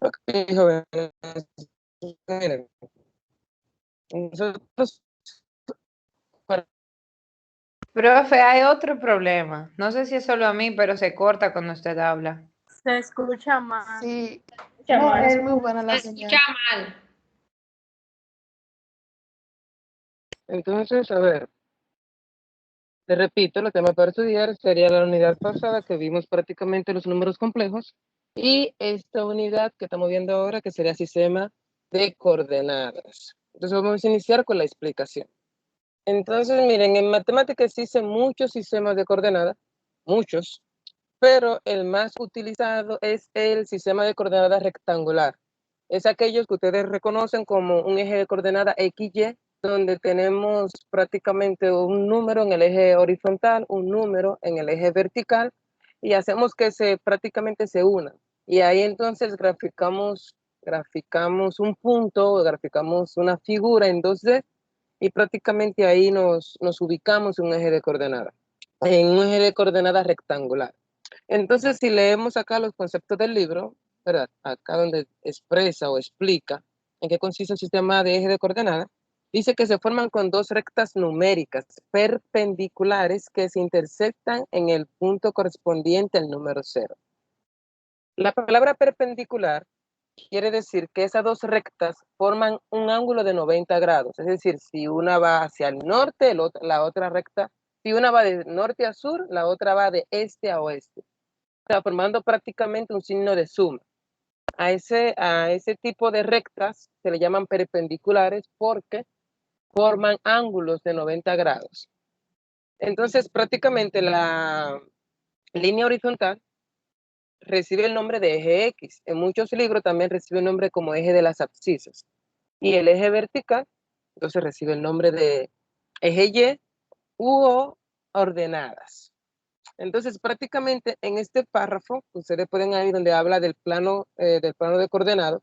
Ok, jóvenes, miren, nosotros, Profe, hay otro problema. No sé si es solo a mí, pero se corta cuando usted habla. Se escucha mal. Sí, Se no, escucha es mal. muy buena la Se escucha señal. mal. entonces, a ver, te repito, el tema para estudiar sería la unidad pasada que vimos prácticamente los números complejos y esta unidad que estamos viendo ahora que sería sistema de coordenadas. Entonces vamos a iniciar con la explicación. Entonces, miren, en matemáticas existen muchos sistemas de coordenadas, muchos, pero el más utilizado es el sistema de coordenadas rectangular. Es aquellos que ustedes reconocen como un eje de coordenada XY, donde tenemos prácticamente un número en el eje horizontal, un número en el eje vertical, y hacemos que prácticamente se unan. Y ahí entonces graficamos un punto, graficamos una figura en 2D, y prácticamente ahí nos ubicamos en un eje de coordenadas, en un eje de coordenadas rectangular. Entonces, si leemos acá los conceptos del libro, ¿verdad? Acá donde expresa o explica en qué consiste el sistema de eje de coordenadas, dice que se forman con dos rectas numéricas perpendiculares que se intersectan en el punto correspondiente al número 0. La palabra perpendicular quiere decir que esas dos rectas forman un ángulo de 90 grados. Es decir, si una va hacia el norte, la otra recta, si una va de norte a sur, la otra va de este a oeste. O sea, formando prácticamente un signo de suma. A ese tipo de rectas se le llaman perpendiculares porque forman ángulos de 90 grados. Entonces, prácticamente la línea horizontal recibe el nombre de eje X. En muchos libros también recibe el nombre como eje de las abscisas. Y el eje vertical, entonces recibe el nombre de eje Y u ordenadas. Entonces, prácticamente en este párrafo, ustedes pueden ir donde habla del plano de coordenadas,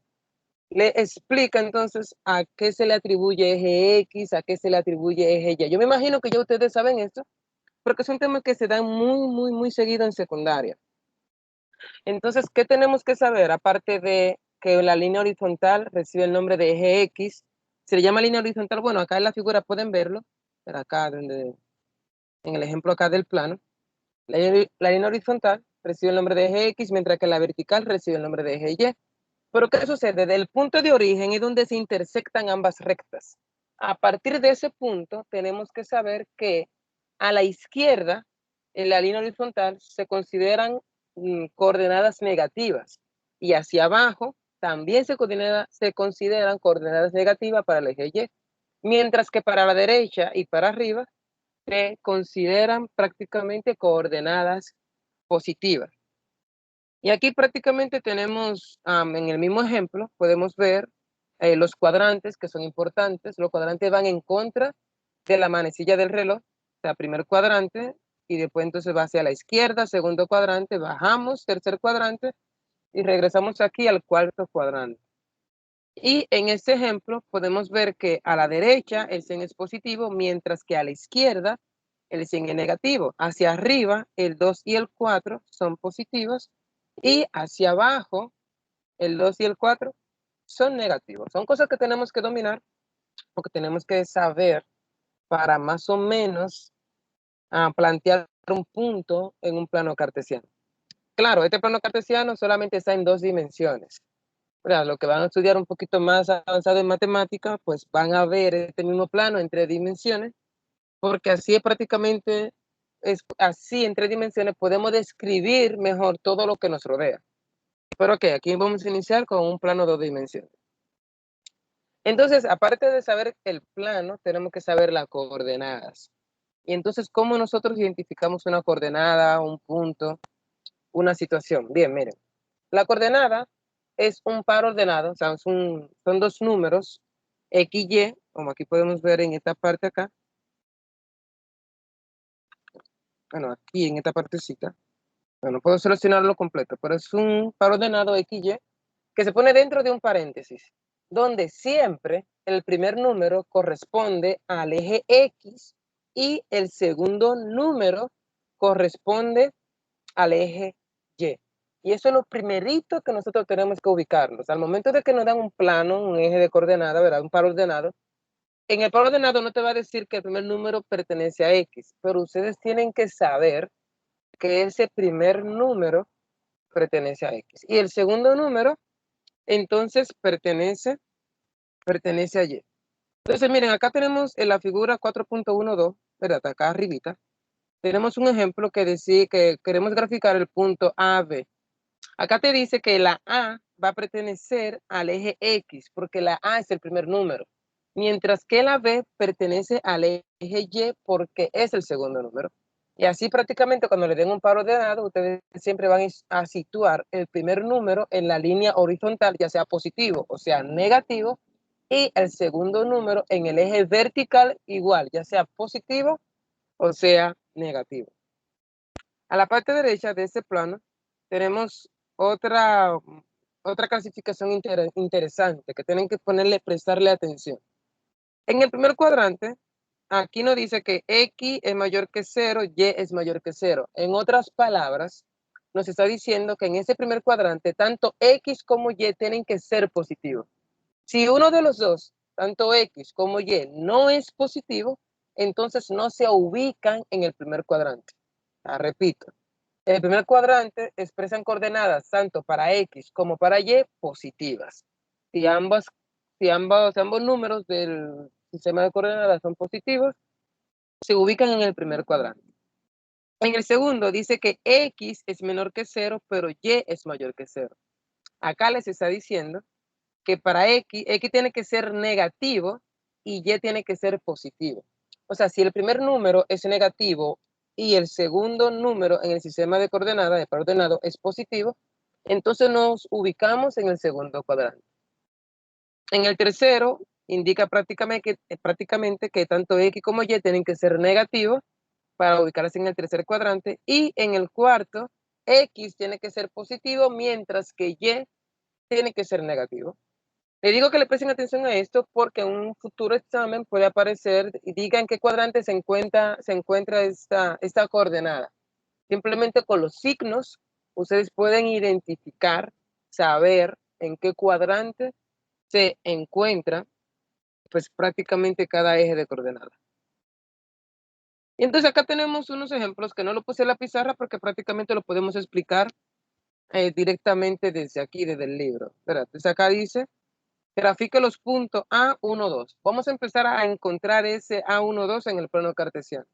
le explica entonces a qué se le atribuye eje X, a qué se le atribuye eje Y. Yo me imagino que ya ustedes saben esto, porque es un tema que se da muy seguido en secundaria. Entonces, ¿qué tenemos que saber? Aparte de que la línea horizontal recibe el nombre de eje X, se le llama línea horizontal, bueno, acá en la figura pueden verlo, pero acá en el ejemplo acá del plano, la línea horizontal recibe el nombre de eje X, mientras que la vertical recibe el nombre de eje Y. Pero ¿qué sucede? Del punto de origen es donde se intersectan ambas rectas. A partir de ese punto, tenemos que saber que a la izquierda, en la línea horizontal, se consideran coordenadas negativas. Y hacia abajo, también se consideran coordenadas negativas para el eje Y. Mientras que para la derecha y para arriba, se consideran prácticamente coordenadas positivas. Y aquí prácticamente tenemos, en el mismo ejemplo, podemos ver los cuadrantes que son importantes. Los cuadrantes van en contra de la manecilla del reloj, o sea, primer cuadrante, y después entonces va hacia la izquierda, segundo cuadrante, bajamos, tercer cuadrante, y regresamos aquí al cuarto cuadrante. Y en este ejemplo podemos ver que a la derecha el signo es positivo, mientras que a la izquierda el signo es negativo. Hacia arriba el 2 y el 4 son positivos y hacia abajo el 2 y el 4 son negativos. Son cosas que tenemos que dominar o que tenemos que saber para más o menos plantear un punto en un plano cartesiano. Claro, este plano cartesiano solamente está en 2 dimensiones. Lo que van a estudiar un poquito más avanzado en matemática, pues van a ver este mismo plano en 3 dimensiones, porque así es prácticamente, así en 3 dimensiones podemos describir mejor todo lo que nos rodea. Pero ok, aquí vamos a iniciar con un plano de 2 dimensiones. Entonces, aparte de saber el plano, tenemos que saber las coordenadas. Y entonces, ¿cómo nosotros identificamos una coordenada, un punto, una situación? Bien, miren, la coordenada es un par ordenado, o sea, son 2 números, X, Y, como aquí podemos ver en esta parte acá. Bueno, aquí en esta partecita. Bueno, puedo seleccionarlo completo, pero es un par ordenado X, Y, que se pone dentro de un paréntesis, donde siempre el primer número corresponde al eje X y el segundo número corresponde al eje Y. Y eso es lo primerito que nosotros tenemos que ubicarnos. Al momento de que nos dan un plano, un eje de coordenada, ¿verdad? Un par ordenado. En el par ordenado no te va a decir que el primer número pertenece a X, pero ustedes tienen que saber que ese primer número pertenece a X. Y el segundo número, entonces, pertenece a Y. Entonces, miren, acá tenemos en la figura 4.12, ¿verdad? Acá arribita. Tenemos un ejemplo que dice que queremos graficar el punto AB. Acá te dice que la A va a pertenecer al eje X, porque la A es el primer número, mientras que la B pertenece al eje Y porque es el segundo número. Y así prácticamente cuando le den un par ordenado, ustedes siempre van a situar el primer número en la línea horizontal, ya sea positivo o sea negativo, y el segundo número en el eje vertical igual, ya sea positivo o sea negativo. A la parte derecha de este plano tenemos otra clasificación interesante que tienen que prestarle atención. En el primer cuadrante, aquí nos dice que X es mayor que 0, Y es mayor que 0. En otras palabras, nos está diciendo que en ese primer cuadrante, tanto X como Y tienen que ser positivos. Si uno de los dos, tanto X como Y, no es positivo, entonces no se ubican en el primer cuadrante. Repito, el primer cuadrante expresan coordenadas tanto para X como para Y positivas. Si ambos números del sistema de coordenadas son positivos, se ubican en el primer cuadrante. En el segundo dice que X es menor que 0, pero Y es mayor que 0. Acá les está diciendo que para X tiene que ser negativo y Y tiene que ser positivo. O sea, si el primer número es negativo y el segundo número en el sistema de coordenadas, de par ordenado, es positivo, entonces nos ubicamos en el segundo cuadrante. En el tercero, indica prácticamente que tanto X como Y tienen que ser negativos para ubicarse en el tercer cuadrante, y en el cuarto, X tiene que ser positivo, mientras que Y tiene que ser negativo. Le digo que le presten atención a esto porque en un futuro examen puede aparecer y diga en qué cuadrante se encuentra esta coordenada. Simplemente con los signos ustedes pueden identificar, saber en qué cuadrante se encuentra pues prácticamente cada eje de coordenada. Y entonces acá tenemos unos ejemplos que no lo puse en la pizarra porque prácticamente lo podemos explicar directamente desde aquí, desde el libro. Entonces acá dice: grafique los puntos A1, 2. Vamos a empezar a encontrar ese A1, 2 en el plano cartesiano.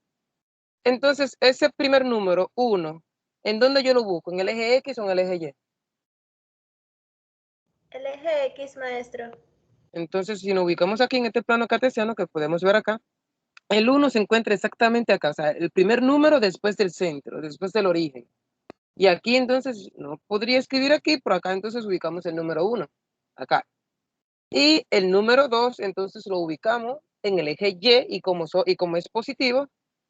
Entonces, ese primer número, 1, ¿en dónde yo lo busco? ¿En el eje X o en el eje Y? El eje X, maestro. Entonces, si nos ubicamos aquí en este plano cartesiano que podemos ver acá, el 1 se encuentra exactamente acá, o sea, el primer número después del centro, después del origen. Y aquí entonces, no podría escribir aquí, pero acá entonces ubicamos el número 1, acá. Y el número 2, entonces lo ubicamos en el eje Y, y como es positivo,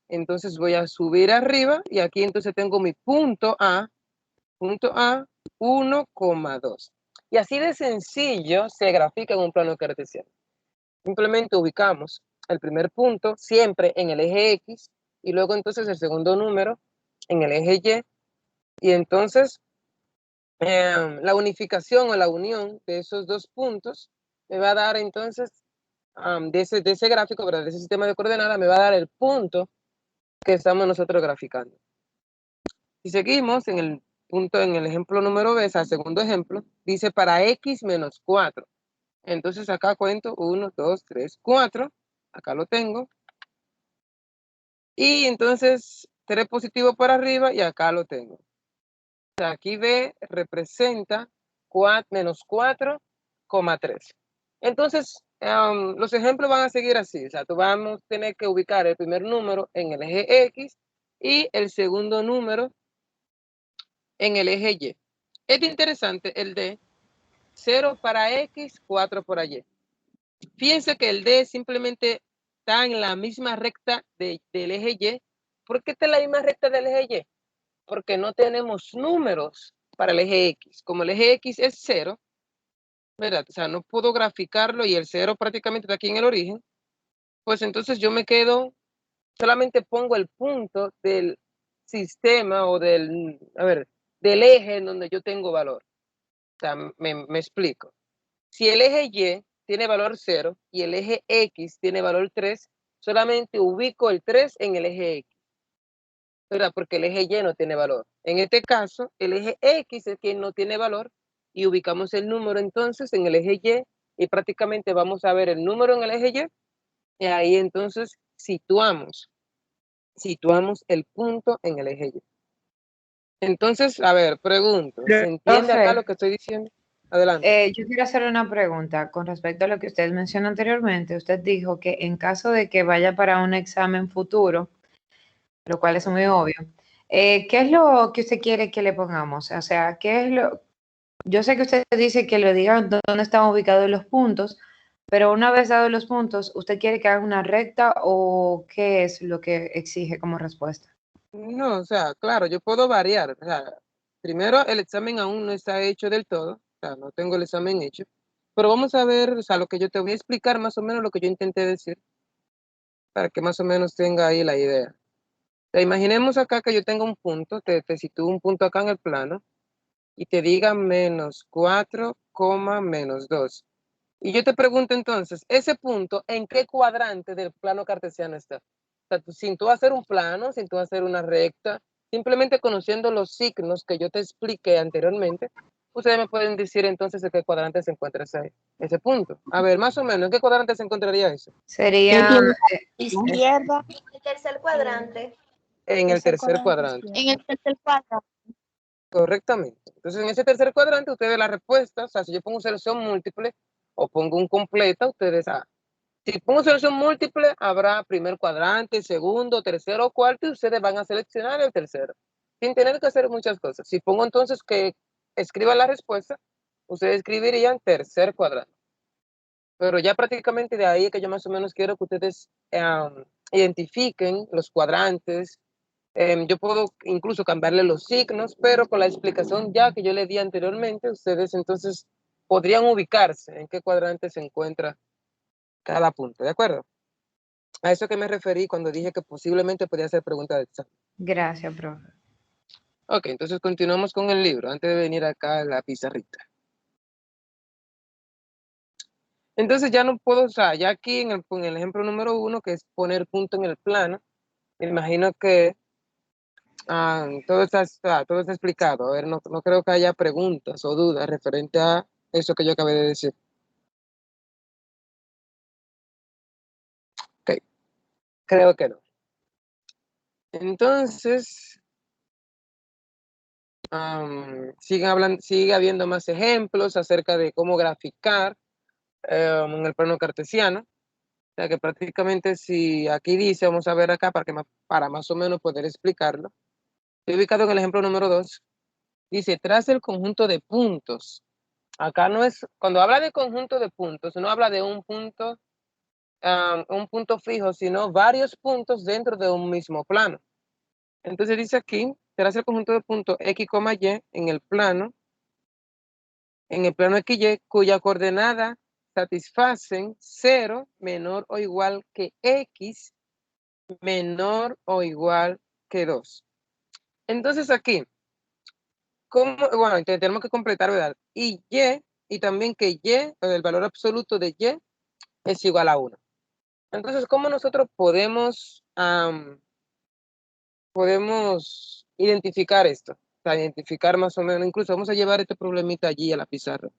entonces voy a subir arriba y aquí entonces tengo mi punto A 1,2. Y así de sencillo se grafica en un plano cartesiano. Simplemente ubicamos el primer punto siempre en el eje X y luego entonces el segundo número en el eje Y, y entonces la unificación o la unión de esos dos puntos me va a dar entonces de ese gráfico, ¿verdad? De ese sistema de coordenadas, me va a dar el punto que estamos nosotros graficando. Si seguimos en el ejemplo número B, o sea, segundo ejemplo, dice para X menos 4. Entonces acá cuento 1, 2, 3, 4. Acá lo tengo. Y entonces 3 positivo para arriba y acá lo tengo. O sea, aquí B representa menos 4,3. Entonces, los ejemplos van a seguir así. O sea, vamos a tener que ubicar el primer número en el eje X y el segundo número en el eje Y. Es interesante el D, 0 para X, 4 para Y. Fíjense que el D simplemente está en la misma recta del eje Y. ¿Por qué está en la misma recta del eje Y? Porque no tenemos números para el eje X. Como el eje X es 0, ¿verdad? O sea, no puedo graficarlo y el 0 prácticamente está aquí en el origen. Pues entonces yo me quedo, del punto del sistema o del del eje en donde yo tengo valor. O sea, me explico. Si el eje Y tiene valor 0 y el eje X tiene valor 3, solamente ubico el 3 en el eje X, ¿verdad? Porque el eje Y no tiene valor. En este caso, el eje X es quien no tiene valor y ubicamos el número entonces en el eje Y prácticamente vamos a ver el número en el eje Y ahí entonces situamos el punto en el eje Y. Entonces, a ver, pregunto, ¿se entiende acá lo Profe, que estoy diciendo? Adelante. yo quiero hacer una pregunta con respecto a lo que usted mencionó anteriormente. Usted dijo que en caso de que vaya para un examen futuro, lo cual es muy obvio, ¿qué es lo que usted quiere que le pongamos? O sea, ¿qué es lo...? Yo sé que usted dice que le digan dónde están ubicados los puntos, pero una vez dados los puntos, ¿usted quiere que haga una recta o qué es lo que exige como respuesta? No, o sea, claro, yo puedo variar. O sea, primero, el examen aún no está hecho del todo, o sea, no tengo el examen hecho, pero vamos a ver, o sea, lo que yo te voy a explicar más o menos lo que yo intenté decir, para que más o menos tenga ahí la idea. O sea, imaginemos acá que yo tengo un punto, te sitúo un punto acá en el plano y te diga -4, -2. Y yo te pregunto entonces, ese punto, ¿en qué cuadrante del plano cartesiano está? O sea, sin tú hacer un plano, sin tú hacer una recta, simplemente conociendo los signos que yo te expliqué anteriormente, ustedes me pueden decir entonces en qué cuadrante se encuentra ese punto. A ver, más o menos, ¿en qué cuadrante se encontraría eso? Sería, Izquierda, El tercer cuadrante. En el tercer cuadrante. en el tercer cuadrante. Correctamente. Entonces, en ese tercer cuadrante, ustedes la respuesta, o sea, si yo pongo selección múltiple o pongo un completa, ustedes, si pongo selección múltiple, habrá primer cuadrante, segundo, tercero, cuarto, y ustedes van a seleccionar el tercero, sin tener que hacer muchas cosas. Si pongo entonces que escriban la respuesta, ustedes escribirían tercer cuadrante. Pero ya prácticamente de ahí que yo más o menos quiero que ustedes identifiquen los cuadrantes. Yo puedo incluso cambiarle los signos, pero con la explicación ya que yo le di anteriormente, ustedes entonces podrían ubicarse en qué cuadrante se encuentra cada punto, ¿de acuerdo? A eso que me referí cuando dije que posiblemente podía hacer preguntas de examen. gracias, profe. Ok, entonces continuamos con el libro antes de venir acá a la pizarrita. Entonces ya no puedo, o sea, ya aquí en el ejemplo número 1, que es poner punto en el plano, me imagino que todo está explicado. A ver, no creo que haya preguntas o dudas referente a eso que yo acabé de decir. Ok, creo que no. Entonces, sigue habiendo más ejemplos acerca de cómo graficar en el plano cartesiano. O sea que prácticamente si aquí dice, vamos a ver acá para más o menos poder explicarlo. Estoy ubicado en el ejemplo número 2. Dice, traza el conjunto de puntos. Acá no es, cuando habla de conjunto de puntos, no habla de un punto fijo, sino varios puntos dentro de un mismo plano. Entonces dice aquí, traza el conjunto de puntos X, Y en el plano XY, cuya coordenada satisfacen 0 menor o igual que X menor o igual que 2. Entonces aquí, bueno, tenemos que completar, ¿verdad? Y también que el valor absoluto de Y es igual a 1. Entonces, ¿cómo nosotros podemos identificar esto? O sea, identificar más o menos, incluso vamos a llevar este problemita allí a la pizarra,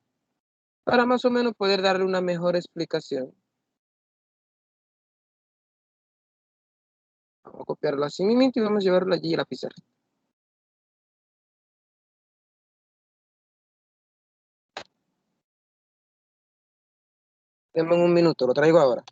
para más o menos poder darle una mejor explicación. Vamos a copiarlo así mismo y vamos a llevarlo allí a la pizarra. Denme un minuto, lo traigo ahora.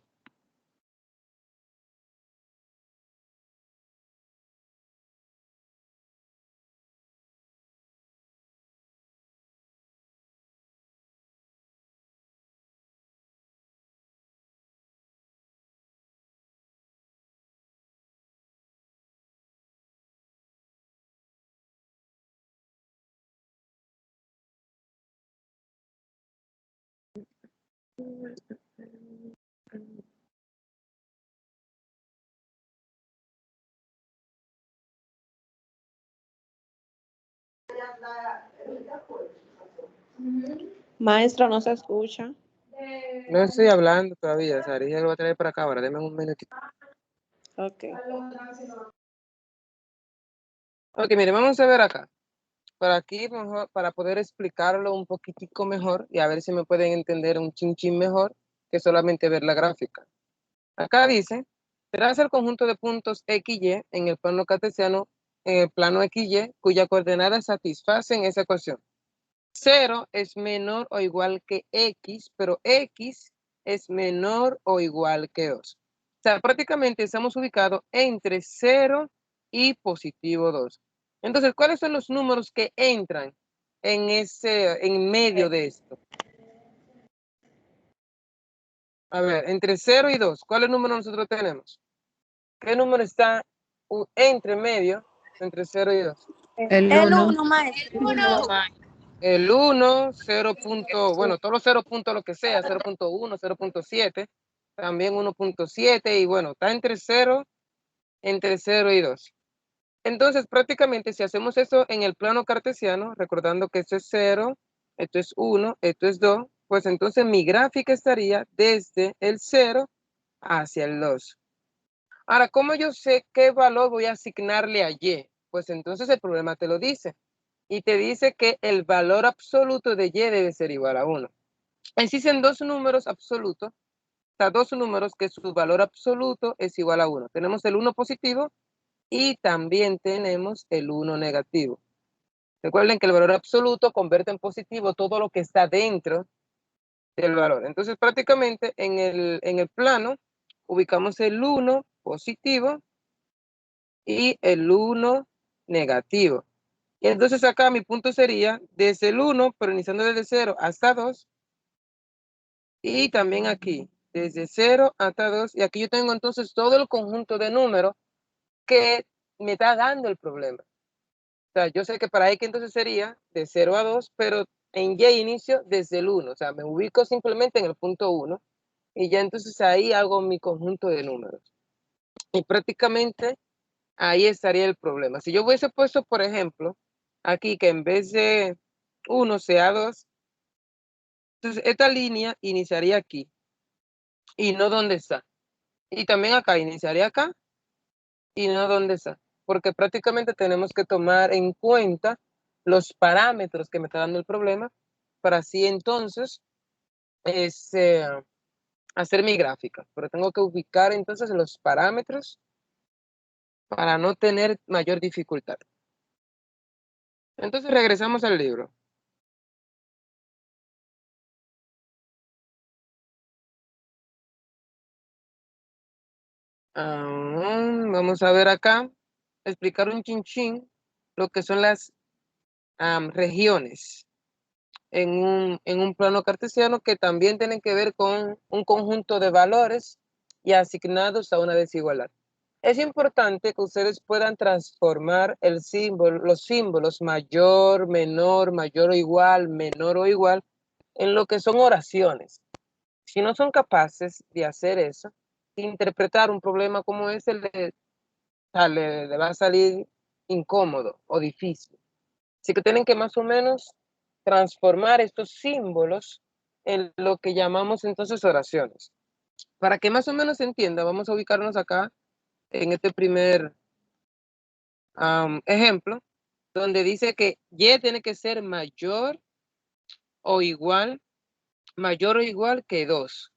Maestra, no se escucha. No estoy hablando todavía, Sari, ya lo voy a traer para acá ahora, denme un minutito. Ok. Ok, mire, vamos a ver acá. Para aquí, mejor, para poder explicarlo un poquitico mejor y a ver si me pueden entender un chin mejor que solamente ver la gráfica. Acá dice, serás el conjunto de puntos X, Y en el plano cartesiano, en el plano X, Y, cuya coordenada satisfacen esa ecuación. 0 es menor o igual que X, pero X es menor o igual que 2. O sea, prácticamente estamos ubicados entre 0 y positivo 2. Entonces, ¿cuáles son los números que entran en medio de esto? A ver, entre 0 y 2, ¿cuáles números nosotros tenemos? ¿Qué número está entre medio, entre 0 y 2? El El 1. 1, maestra. El 1, 0. Bueno, todos los 0 puntos, lo que sea, 0.1, 0.7, también 1.7 y bueno, está entre 0 y 2. Entonces, prácticamente, si hacemos eso en el plano cartesiano, recordando que esto es 0, esto es 1, esto es 2, pues entonces mi gráfica estaría desde el 0 hacia el 2. Ahora, ¿cómo yo sé qué valor voy a asignarle a Y? Pues entonces el problema te lo dice. Y te dice que el valor absoluto de Y debe ser igual a 1. Existen dos números absolutos, o sea, dos números que su valor absoluto es igual a 1. Tenemos el 1 positivo y también tenemos el 1 negativo. Recuerden que el valor absoluto convierte en positivo todo lo que está dentro del valor. Entonces, prácticamente en el plano ubicamos el 1 positivo y el 1 negativo. Y entonces acá mi punto sería desde el 1, pero iniciando desde 0 hasta 2. Y también aquí, desde 0 hasta 2. Y aquí yo tengo entonces todo el conjunto de números que me está dando el problema. O sea, yo sé que para X entonces sería de 0 a 2, pero en Y inicio desde el 1. O sea, me ubico simplemente en el punto 1. Y ya entonces ahí hago mi conjunto de números. Y prácticamente ahí estaría el problema. Si yo hubiese puesto, por ejemplo, aquí que en vez de 1 sea 2, entonces esta línea iniciaría aquí y no donde está. Y también acá iniciaría acá y no donde está. Porque prácticamente tenemos que tomar en cuenta los parámetros que me está dando el problema para así entonces hacer mi gráfica. Pero tengo que ubicar entonces los parámetros para no tener mayor dificultad. Entonces regresamos al libro. Vamos a ver acá, explicar un chinchín lo que son las regiones en un plano cartesiano que también tienen que ver con un conjunto de valores y asignados a una desigualdad. Es importante que ustedes puedan transformar los símbolos mayor, menor, mayor o igual, menor o igual, en lo que son oraciones. Si no son capaces de hacer eso, interpretar un problema como ese le va a salir incómodo o difícil. Así que tienen que más o menos transformar estos símbolos en lo que llamamos entonces oraciones. Para que más o menos se entienda, vamos a ubicarnos acá en este primer ejemplo, donde dice que Y tiene que ser o igual, mayor o igual que 2.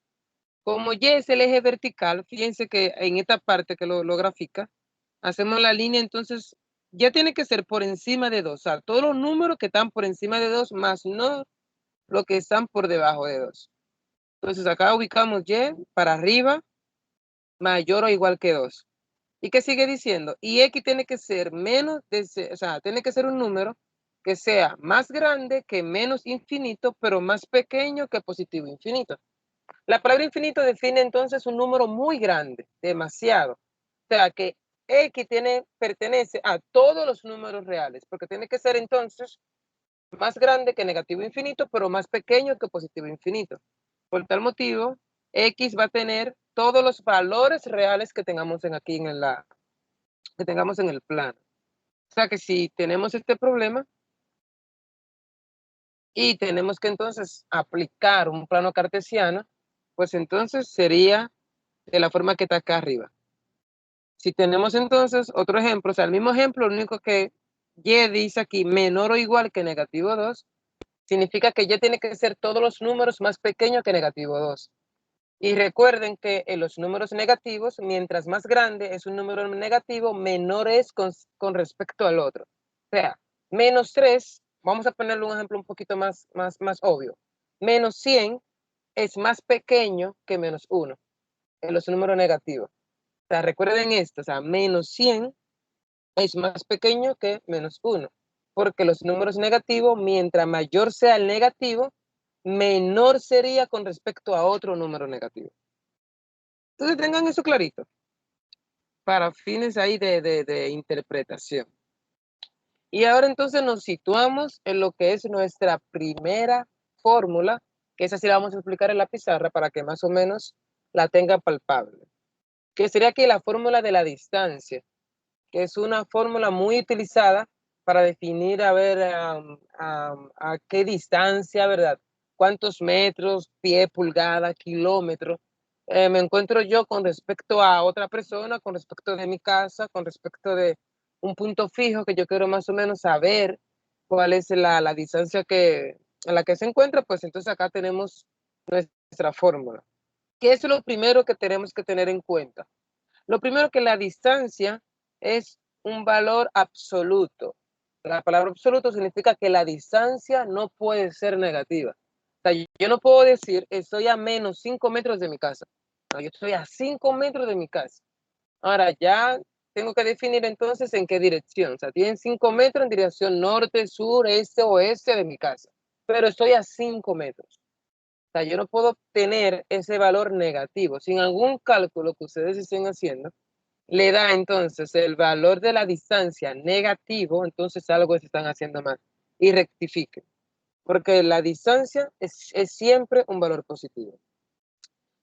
Como Y es el eje vertical, fíjense que en esta parte que lo grafica, hacemos la línea, entonces ya tiene que ser por encima de 2. O sea, todos los números que están por encima de 2 más no los que están por debajo de 2. Entonces acá ubicamos Y para arriba, mayor o igual que 2. ¿Y qué sigue diciendo? Y X tiene que ser o sea, tiene que ser un número que sea más grande que menos infinito, pero más pequeño que positivo infinito. La palabra infinito define entonces un número muy grande, demasiado. O sea que X pertenece a todos los números reales, porque tiene que ser entonces más grande que negativo infinito, pero más pequeño que positivo infinito. Por tal motivo, X va a tener todos los valores reales que tengamos que tengamos en el plano. O sea que si tenemos este problema, y tenemos que entonces aplicar un plano cartesiano, pues entonces sería de la forma que está acá arriba. Si tenemos entonces otro ejemplo, o sea, el mismo ejemplo, lo único que y dice aquí menor o igual que negativo 2, significa que y tiene que ser todos los números más pequeños que negativo 2. Y recuerden que en los números negativos, mientras más grande es un número negativo, menor es con respecto al otro. O sea, menos 3, vamos a ponerle un ejemplo un poquito más obvio. Menos 100 es más pequeño que menos 1 en los números negativos. O sea, recuerden esto, o sea, menos 100 es más pequeño que menos 1, porque los números negativos, mientras mayor sea el negativo, menor sería con respecto a otro número negativo. Entonces tengan eso clarito, para fines ahí de interpretación. Y ahora entonces nos situamos en lo que es nuestra primera fórmula, que esa sí la vamos a explicar en la pizarra para que más o menos la tenga palpable, que sería aquí la fórmula de la distancia, que es una fórmula muy utilizada para definir, a ver, a qué distancia, ¿verdad? Cuántos metros, pie, pulgada, kilómetro, me encuentro yo con respecto a otra persona, con respecto de mi casa, con respecto de un punto fijo que yo quiero más o menos saber cuál es la distancia en la que se encuentra, pues entonces acá tenemos nuestra fórmula. ¿Qué es lo primero que tenemos que tener en cuenta? Lo primero, que la distancia es un valor absoluto. La palabra absoluto significa que la distancia no puede ser negativa. O sea, yo no puedo decir estoy a menos 5 metros de mi casa. No, yo estoy a 5 metros de mi casa. Ahora ya tengo que definir entonces en qué dirección. O sea, tienen 5 metros en dirección norte, sur, este, oeste de mi casa. Pero estoy a 5 metros. O sea, yo no puedo tener ese valor negativo. Sin algún cálculo que ustedes estén haciendo, le da entonces el valor de la distancia negativo, entonces algo se están haciendo mal. Y rectifiquen, porque la distancia es siempre un valor positivo.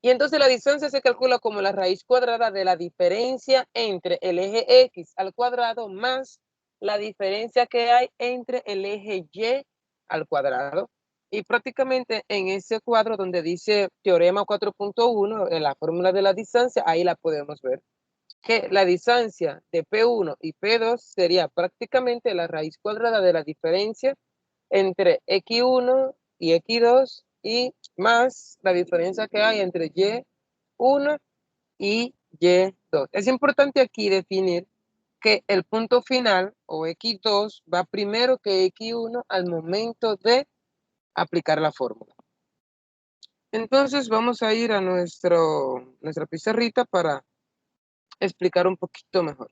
Y entonces la distancia se calcula como la raíz cuadrada de la diferencia entre el eje X al cuadrado más la diferencia que hay entre el eje Y al cuadrado. Y prácticamente en ese cuadro donde dice teorema 4.1, en la fórmula de la distancia, ahí la podemos ver, que la distancia de P1 y P2 sería prácticamente la raíz cuadrada de la diferencia entre X1 y X2 y más la diferencia que hay entre Y1 y Y2. Es importante aquí definir que el punto final o X2 va primero que X1 al momento de aplicar la fórmula. Entonces vamos a ir a nuestra pizarrita para explicar un poquito mejor.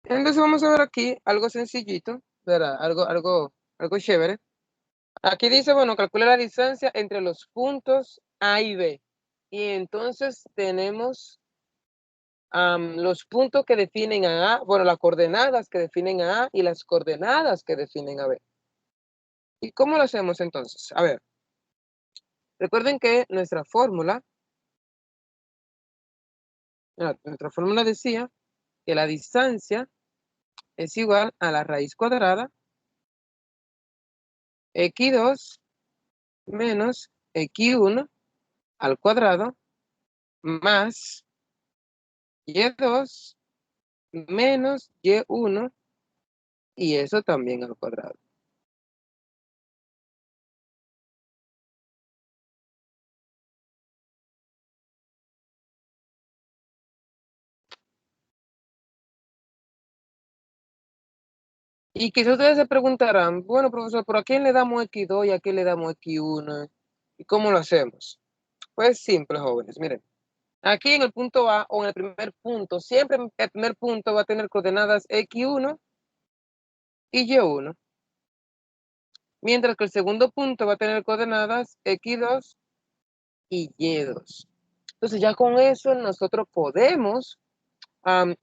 Entonces vamos a ver aquí algo sencillito, ¿verdad? Algo chévere. Aquí dice, bueno, calcula la distancia entre los puntos A y B. Y entonces tenemos los puntos que definen a A, bueno, las coordenadas que definen a A y las coordenadas que definen a B. ¿Y cómo lo hacemos entonces? A ver, recuerden que nuestra fórmula decía que la distancia es igual a la raíz cuadrada X2 menos X1 al cuadrado más Y2 menos Y1 y eso también al cuadrado. Y quizás ustedes se preguntarán, bueno, profesor, ¿por a quién le damos X2 y a quién le damos X1? ¿Y cómo lo hacemos? Pues simple, jóvenes. Miren, aquí en el punto A o en el primer punto, siempre el primer punto va a tener coordenadas X1 y Y1. Mientras que el segundo punto va a tener coordenadas X2 y Y2. Entonces ya con eso nosotros podemos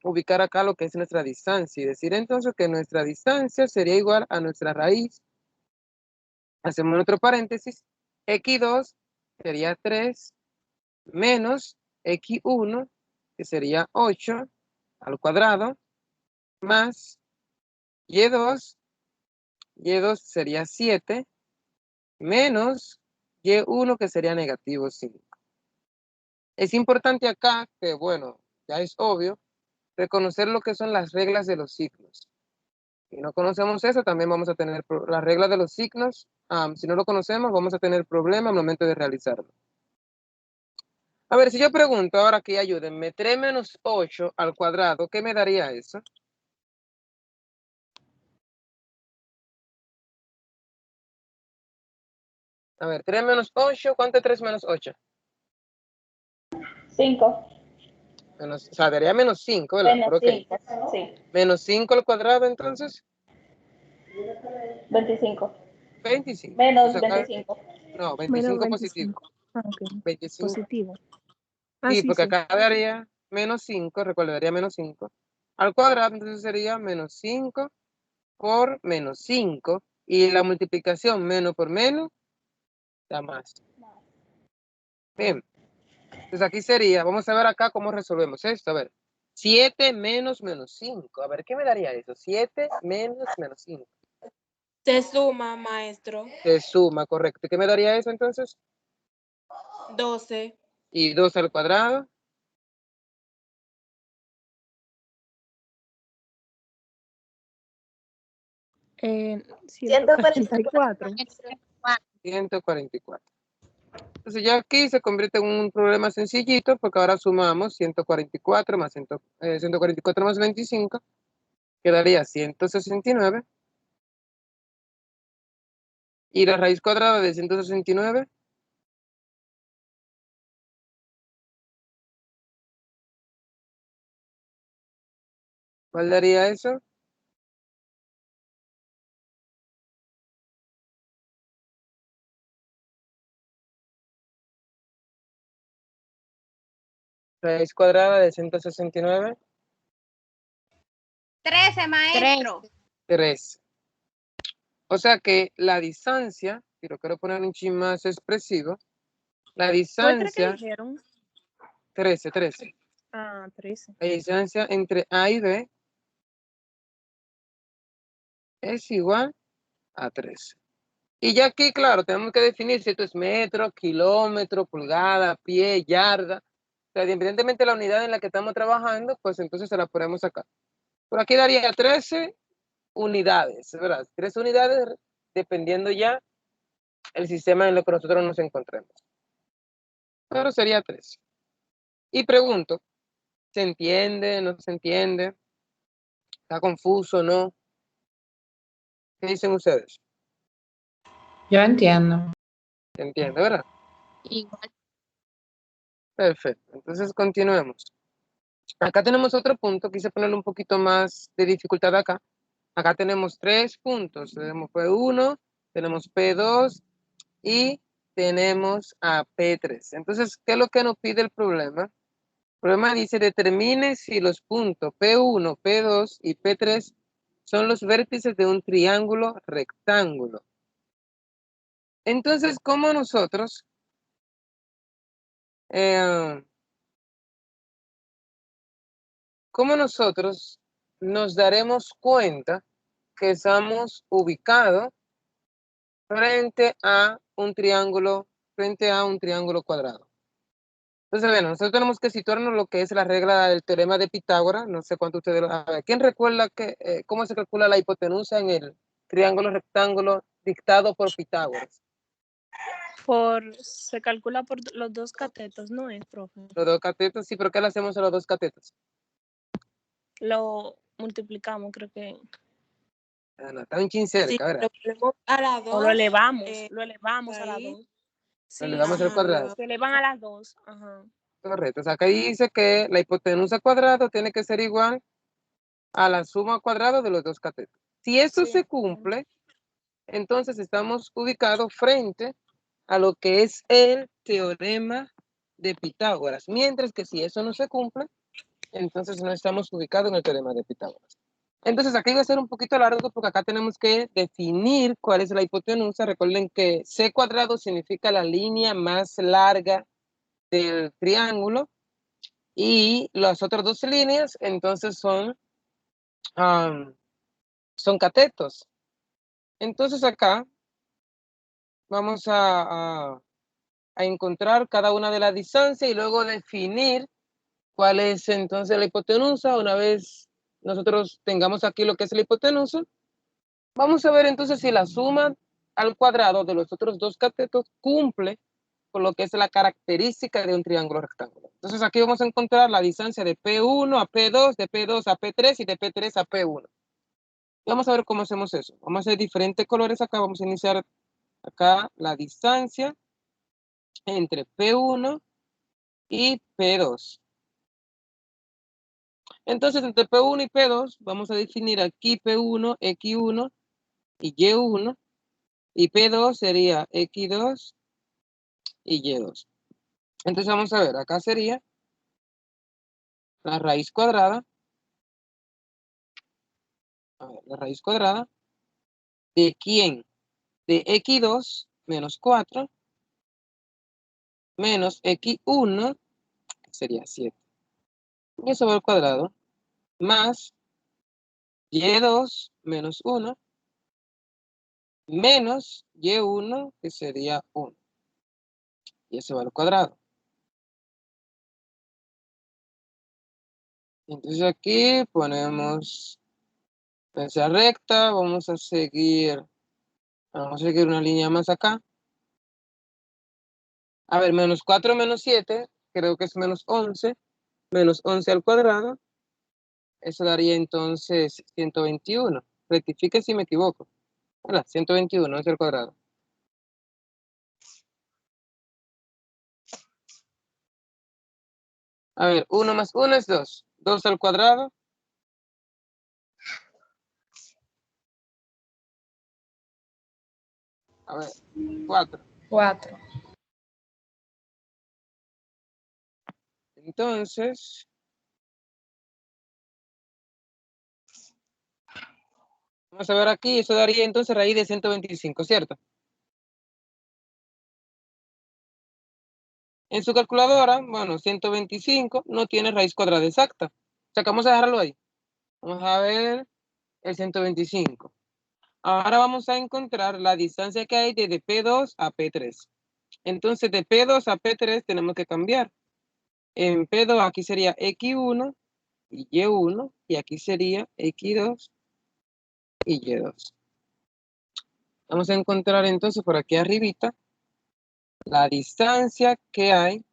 ubicar acá lo que es nuestra distancia y decir entonces que nuestra distancia sería igual a nuestra raíz. Hacemos otro paréntesis. X2 sería 3 menos X1, que sería 8 al cuadrado, más Y2, Y2 sería 7, menos Y1 que sería negativo 5. Es importante acá que, bueno, ya es obvio, reconocer lo que son las reglas de los signos. Si no conocemos eso, también vamos a tener las reglas de los signos. Si no lo conocemos, vamos a tener problemas al momento de realizarlo. A ver, si yo pregunto ahora que ayúdenme, 3 menos 8 al cuadrado, ¿qué me daría eso? A ver, 3 menos 8, ¿cuánto es 3 menos 8? 5. O sea, daría menos 5, ¿verdad? Menos Pero ok. 5. Sí. Menos 5 al cuadrado, entonces, 25. 25. Menos Entonces acá, 25. no, Menos 25 positivo. 25. Ah, ok. 25. Positivo. Sí, Sí, porque sí. acá daría menos 5, recuerda, daría menos 5 al cuadrado, entonces sería menos 5 por menos 5. Y la multiplicación menos por menos da más. Bien. Entonces aquí sería, vamos a ver acá cómo resolvemos esto. A ver, 7 menos menos 5. A ver, ¿qué me daría eso? 7 menos menos 5. Se suma, maestro. Se suma, correcto. ¿Qué me daría eso entonces? 12. Y 2 al cuadrado. Eh, 144. 144. 144. Entonces ya aquí se convierte en un problema sencillito porque ahora sumamos 144 más 144 más 25, quedaría 169. Y la raíz cuadrada de 169, ¿cuál daría eso? Raíz cuadrada de 169, 13, maestro. 3. O sea que la distancia, si lo quiero poner un chin más expresivo, la ¿Fue 3 que distancia, dijeron? 13. Ah, 13. La distancia entre A y B es igual a 13. Y ya aquí, claro, tenemos que definir si esto es metro, kilómetro, pulgada, pie, yarda. O sea, independientemente de la unidad en la que estamos trabajando, pues entonces se la ponemos acá. Por aquí daría 13 unidades, ¿verdad? 13 unidades dependiendo ya el sistema en el que nosotros nos encontremos. Pero sería 13. Y pregunto, ¿se entiende? ¿No se entiende? ¿Está confuso? ¿No? ¿Qué dicen ustedes? Yo entiendo. ¿Se entiende, verdad? Igual. Perfecto. Entonces continuemos. Acá tenemos otro punto, quise ponerle un poquito más de dificultad acá. Acá tenemos 3 puntos. Tenemos P1, tenemos P2 y tenemos a P3. Entonces, ¿qué es lo que nos pide el problema? El problema dice, determine si los puntos P1, P2 y P3 son los vértices de un triángulo rectángulo. Entonces, ¿cómo nosotros nos daremos cuenta que estamos ubicados frente a un triángulo cuadrado? Entonces, bueno, nosotros tenemos que situarnos lo que es la regla del teorema de Pitágoras. No sé cuánto ustedes lo saben. ¿Quién recuerda cómo se calcula la hipotenusa en el triángulo rectángulo dictado por Pitágoras? Se calcula por los dos catetos, ¿no es, profe? Los dos catetos, sí, pero ¿qué le hacemos a los dos catetos? Lo multiplicamos, creo que. No, está un chin Sí, cerca, ¿verdad? lo ponemos a la 2. O lo elevamos a las ahí. 2. Le Sí, damos al Ajá. cuadrado. se elevan a las 2. Ajá. Correcto. O sea, acá dice que la hipotenusa cuadrado tiene que ser igual a la suma cuadrada de los dos catetos. Si esto Sí. se cumple, entonces estamos ubicados frente a lo que es el teorema de Pitágoras. Mientras que si eso no se cumple, entonces no estamos ubicados en el teorema de Pitágoras. Entonces aquí va a ser un poquito largo porque acá tenemos que definir cuál es la hipotenusa. Recuerden que C cuadrado significa la línea más larga del triángulo y las otras dos líneas entonces son catetos. Entonces acá vamos a encontrar cada una de las distancias y luego definir cuál es entonces la hipotenusa. Una vez nosotros tengamos aquí lo que es la hipotenusa, vamos a ver entonces si la suma al cuadrado de los otros dos catetos cumple con lo que es la característica de un triángulo rectangular. Entonces aquí vamos a encontrar la distancia de P1 a P2, de P2 a P3 y de P3 a P1. Vamos a ver cómo hacemos eso. Vamos a hacer diferentes colores acá. Vamos a iniciar acá la distancia entre P1 y P2. Entonces, entre P1 y P2, vamos a definir aquí P1, X1 y Y1. Y P2 sería X2 y Y2. Entonces, vamos a ver, acá sería la raíz cuadrada. A ver, la raíz cuadrada. ¿De quién? De X2 menos 4 menos X1, que sería 7. Y eso va al cuadrado. Más Y2 menos 1 menos Y1, que sería 1. Y eso va al cuadrado. Entonces aquí ponemos esa recta, vamos a seguir una línea más acá. A ver, menos 4 menos 7, creo que es menos 11. Menos 11 al cuadrado. Eso daría entonces 121. Rectifique si me equivoco. ¿Verdad? 121 es al cuadrado. A ver, 1 más 1 es 2. 2 al cuadrado. A ver, 4. 4. Entonces, vamos a ver aquí, eso daría entonces raíz de 125, ¿cierto? En su calculadora, bueno, 125 no tiene raíz cuadrada exacta. O sea, que vamos a dejarlo ahí. Vamos a ver el 125. Ahora vamos a encontrar la distancia que hay desde P2 a P3. Entonces, de P2 a P3 tenemos que cambiar. En P2 aquí sería X1 y Y1, y aquí sería X2 y Y2. Vamos a encontrar entonces por aquí arribita la distancia que hay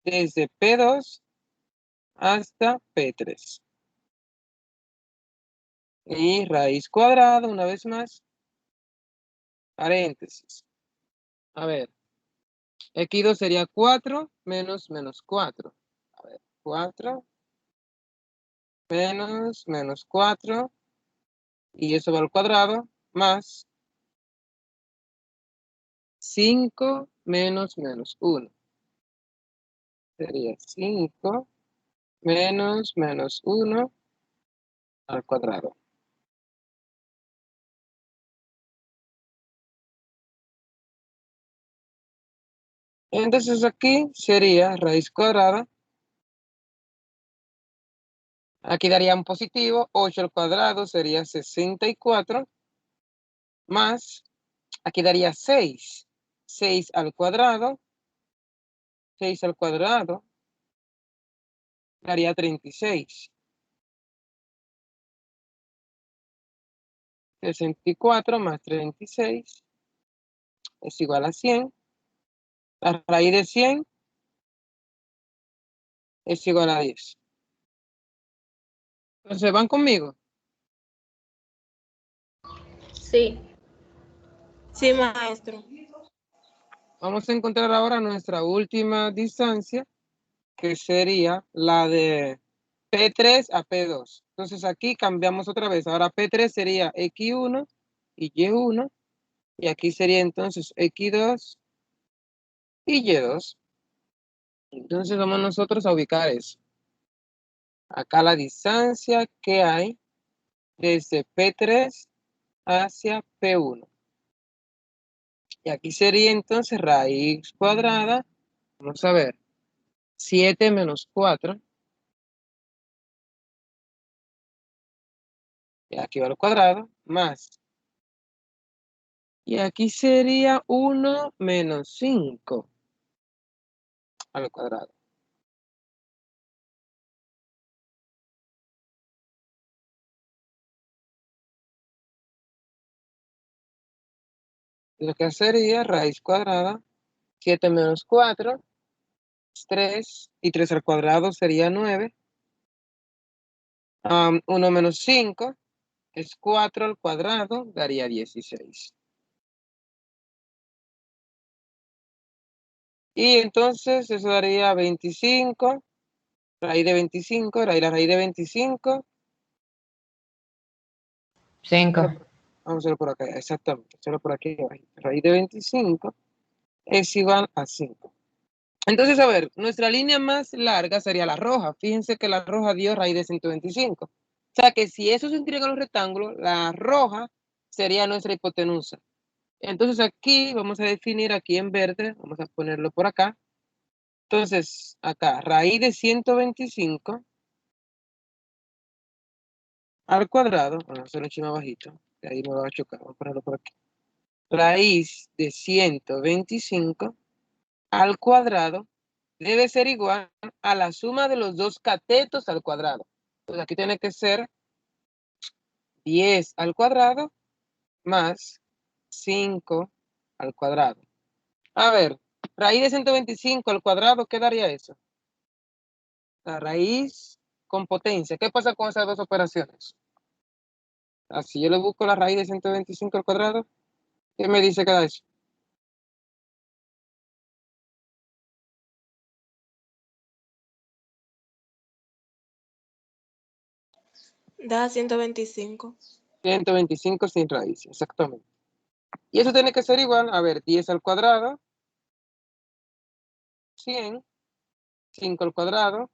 desde P2 hasta P3. Y raíz cuadrada, una vez más, paréntesis. A ver, X2 sería 4 menos 4. A ver, 4 menos 4. Y eso va al cuadrado, más 5 menos 1. Sería 5 menos 1 al cuadrado. Entonces aquí sería raíz cuadrada. Aquí daría un positivo. 8 al cuadrado sería 64. Más, aquí daría 6. 6 al cuadrado. 6 al cuadrado daría 36. 64 más 36 es igual a 100. La raíz de 100 es igual a 10. Entonces, ¿van conmigo? Sí. Sí, maestro. Vamos a encontrar ahora nuestra última distancia, que sería la de P3 a P2. Entonces aquí cambiamos otra vez. Ahora P3 sería X1 y Y1. Y aquí sería entonces X2 y Y2. Entonces vamos nosotros a ubicar eso. Acá la distancia que hay desde P3 hacia P1. Y aquí sería entonces raíz cuadrada. Vamos a ver. 7 menos 4. Y aquí va al cuadrado. más. Y aquí sería 1 menos 5 al cuadrado. Lo que sería raíz cuadrada, 7 menos 4, es 3, y 3 al cuadrado sería 9. 1 menos 5 es 4 al cuadrado, daría 16. Y entonces eso daría 25, raíz de 25, la raíz de 25. 5. Vamos a hacerlo por acá, exactamente, hacerlo por aquí abajo. Raíz de 25 es igual a 5. Entonces, a ver, nuestra línea más larga sería la roja. Fíjense que la roja dio raíz de 125. O sea que si eso es un triángulo rectángulo, la roja sería nuestra hipotenusa. Entonces aquí vamos a definir aquí en verde, vamos a ponerlo por acá. Entonces, acá, raíz de 125 al cuadrado, vamos a hacerlo un chima bajito, de ahí me va a chocar, vamos a ponerlo por aquí. Raíz de 125 al cuadrado debe ser igual a la suma de los dos catetos al cuadrado. Entonces aquí tiene que ser 10 al cuadrado más 5 al cuadrado. A ver, raíz de 125 al cuadrado, ¿qué daría eso? La raíz con potencia. ¿Qué pasa con esas dos operaciones? Así yo le busco la raíz de 125 al cuadrado, ¿qué me dice que da eso? Da 125. 125 sin raíz, exactamente. Y eso tiene que ser igual, a ver, 10 al cuadrado, 100, 5 al cuadrado,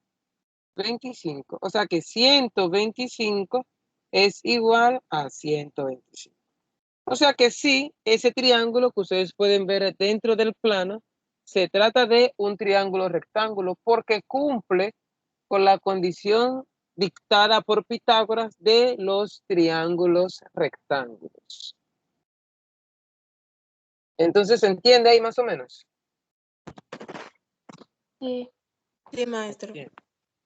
25. O sea que 125 es igual a 125. O sea que sí, ese triángulo que ustedes pueden ver dentro del plano, se trata de un triángulo rectángulo porque cumple con la condición dictada por Pitágoras de los triángulos rectángulos. Entonces, ¿se entiende ahí más o menos? Sí. Sí, maestro. Bien.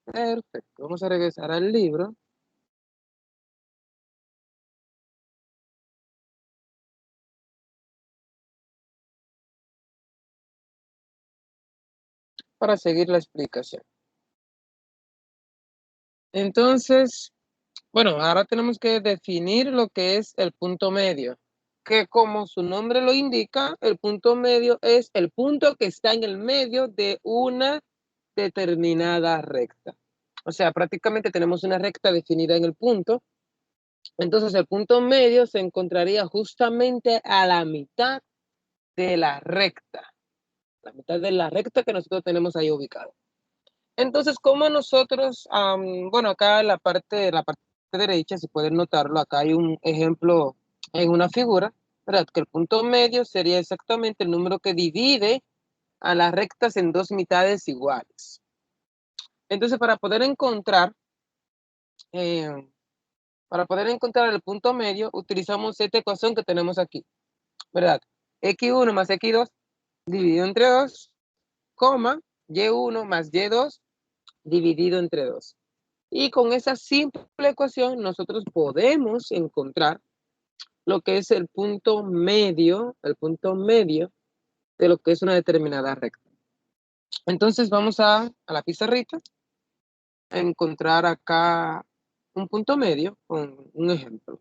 Perfecto. Vamos a regresar al libro. Para seguir la explicación. Entonces, bueno, ahora tenemos que definir lo que es el punto medio, que como su nombre lo indica, el punto medio es el punto que está en el medio de una determinada recta. O sea, prácticamente tenemos una recta definida en el punto. Entonces, el punto medio se encontraría justamente a la mitad de la recta. La mitad de la recta que nosotros tenemos ahí ubicada. Entonces, como nosotros, bueno, acá en la parte derecha, si pueden notarlo, acá hay un ejemplo en una figura, ¿verdad? Que el punto medio sería exactamente el número que divide a las rectas en dos mitades iguales. Entonces, eh, para poder encontrar el punto medio, utilizamos esta ecuación que tenemos aquí, ¿verdad? X1 más X2 dividido entre 2, coma, Y1 más Y2 dividido entre 2. Y con esa simple ecuación nosotros podemos encontrar lo que es el punto medio de lo que es una determinada recta. Entonces vamos a la pizarrita a encontrar acá un punto medio con un ejemplo.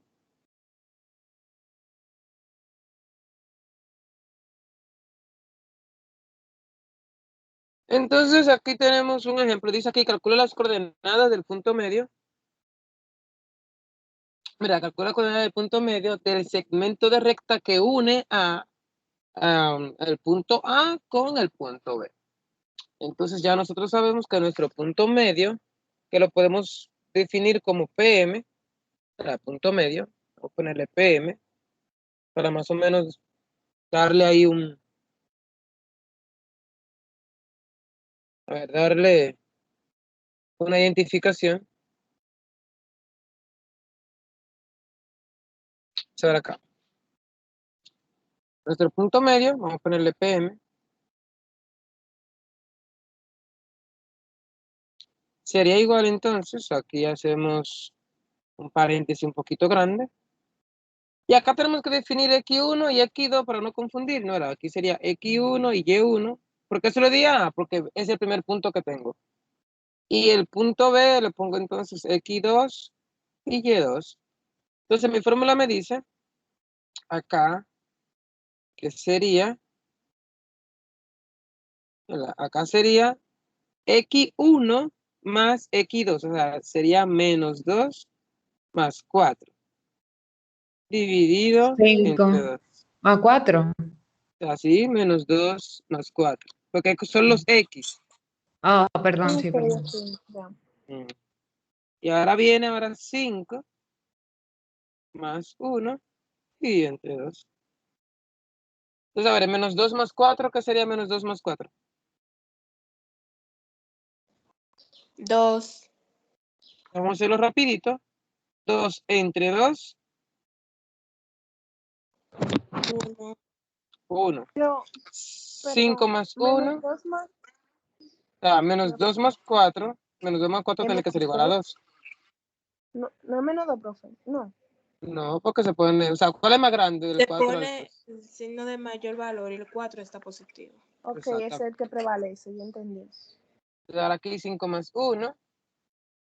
Entonces aquí tenemos un ejemplo. Dice aquí, calcula las coordenadas del punto medio. Mira, calcula las coordenadas del punto medio del segmento de recta que une el punto A con el punto B. Entonces ya nosotros sabemos que nuestro punto medio, que lo podemos definir como PM, punto medio, vamos a ponerle PM, para más o menos darle ahí darle una identificación. a ver acá. Nuestro punto medio, vamos a ponerle PM. Sería igual entonces, aquí hacemos un paréntesis un poquito grande. Y acá tenemos que definir X1 y X2 para no confundir, ¿no? Aquí sería X1 y Y1. ¿Por qué se lo di A? Porque es el primer punto que tengo. Y el punto B le pongo entonces X2 y Y2. Entonces mi fórmula me dice acá que sería, acá sería X1 más X2, o sea, sería menos 2 más 4, dividido 5 entre 2. a 4. Así, menos 2 más 4, porque son los X. Ah, perdón, sí, Ok, perdón. ok, ya. Mm. Y ahora viene ahora 5 más 1 y entre 2. Entonces, a ver, menos 2 más 4, ¿qué sería menos 2 más 4? 2. Vamos a hacerlo rapidito. 2 entre 2, 1. 1. Pero, 5 perdón, más menos 1, 2 más, menos 2 más 4, menos 2 más 4 ¿es tiene que ser menos igual a 2? 2. No, no es menos 2, profe. No. No, porque se pone, o sea, ¿cuál es más grande? El Se 4 o el pone 2. el signo de mayor valor y el 4 está positivo. Ok, ese es Exacto. el que prevalece, yo entendí. Entonces, ahora aquí 5 más 1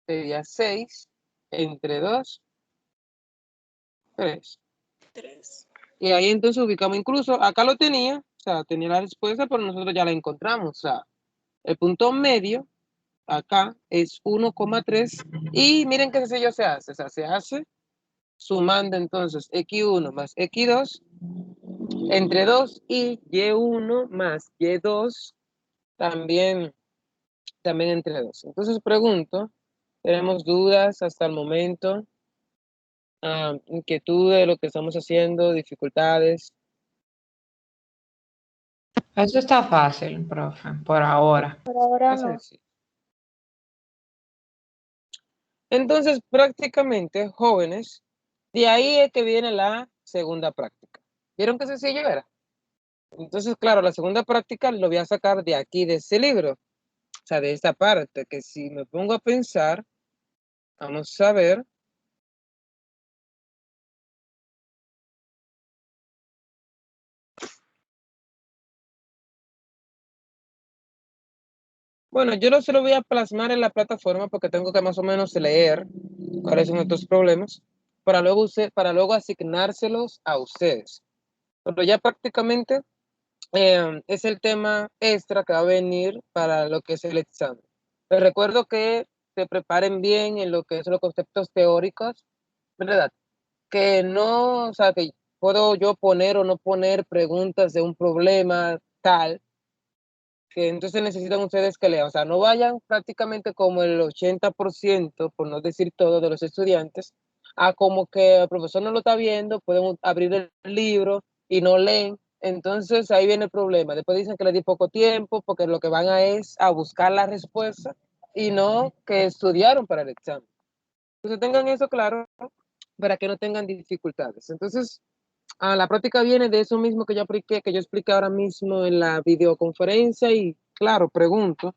sería 6 entre 2, 3. 3. Y ahí entonces ubicamos incluso, acá lo tenía, o sea, tenía la respuesta, pero nosotros ya la encontramos. O sea, el punto medio acá es 1,3 y miren qué sencillo se hace. O sea, se hace sumando entonces X1 más X2 entre 2 y Y1 más Y2 también, también entre 2. Entonces pregunto, ¿tenemos dudas hasta el momento? Inquietudes de lo que estamos haciendo, dificultades. Eso está fácil, profe, por ahora. Pero ahora Es no. sencillo. Entonces, prácticamente, jóvenes, de ahí es que viene la segunda práctica. ¿Vieron qué sencillo era? Entonces, claro, la segunda práctica lo voy a sacar de aquí, de ese libro, o sea, de esta parte, que si me pongo a pensar, vamos a ver. Bueno, yo no se lo voy a plasmar en la plataforma porque tengo que más o menos leer cuáles son estos problemas para luego asignárselos a ustedes. Pero ya prácticamente es el tema extra que va a venir para lo que es el examen. Les recuerdo que se preparen bien en lo que son los conceptos teóricos, ¿verdad? Que no, o sea, que puedo yo poner o no poner preguntas de un problema tal, que entonces necesitan ustedes que lean. O sea, no vayan prácticamente como el 80%, por no decir todo, de los estudiantes, a como que el profesor no lo está viendo, pueden abrir el libro y no leen. Entonces ahí viene el problema. Después dicen que le di poco tiempo porque lo que van a es a buscar la respuesta y no que estudiaron para el examen. Entonces tengan eso claro para que no tengan dificultades. Entonces, la práctica viene de eso mismo que yo expliqué ahora mismo en la videoconferencia y claro, pregunto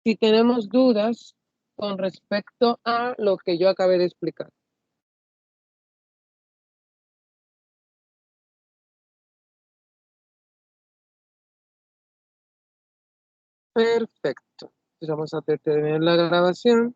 si tenemos dudas con respecto a lo que yo acabé de explicar. Perfecto. Entonces vamos a detener la grabación.